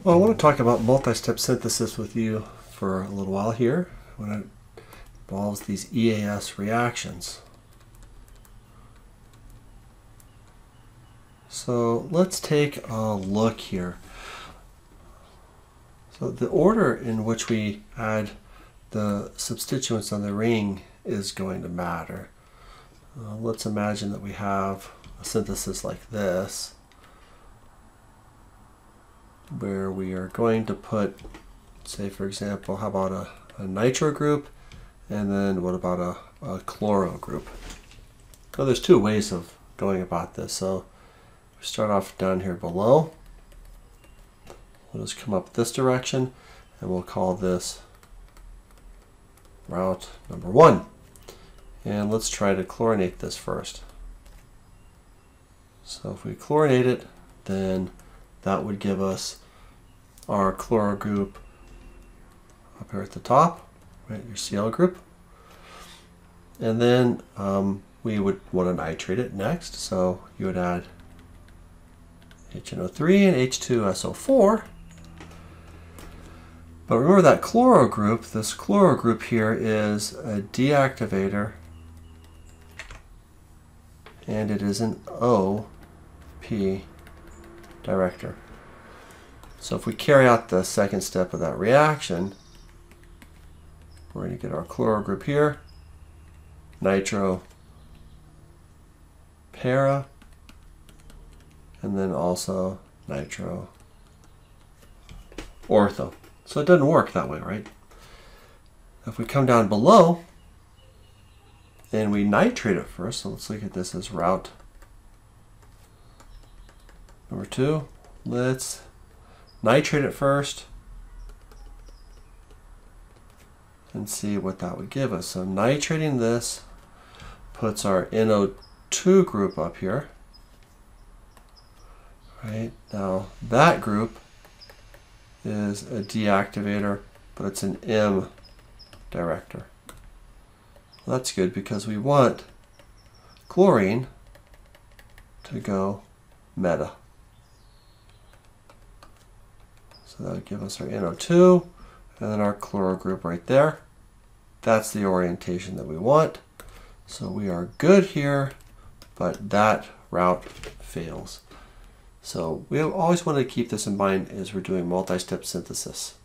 Well, I want to talk about multi-step synthesis with you for a little while here when it involves these EAS reactions. So let's take a look here. So the order in which we add the substituents on the ring is going to matter. Let's imagine that we have a synthesis like this, where we are going to put, say for example, how about a nitro group, and then what about a chloro group? So there's two ways of going about this. So we start off down here below. We'll just come up this direction, and we'll call this route number 1. And let's try to chlorinate this first. So if we chlorinate it, then that would give us our chloro group up here at the top, right, your Cl group. And then we would want to nitrate it next, so you would add HNO3 and H2SO4. But remember that chloro group, this chloro group here is a deactivator, and it is an OP director. So if we carry out the second step of that reaction, we're going to get our chloro group here, nitro para, and then also nitro ortho. So it doesn't work that way, right? If we come down below and we nitrate it first, so let's look at this as route number 2. Let's nitrate it first and see what that would give us. So nitrating this puts our NO2 group up here. Right, now that group is a deactivator, but it's an M director. Well, that's good because we want chlorine to go meta. So that would give us our NO2 and then our chloro group right there. That's the orientation that we want. So we are good here, but that route fails. So we always want to keep this in mind as we're doing multi-step synthesis.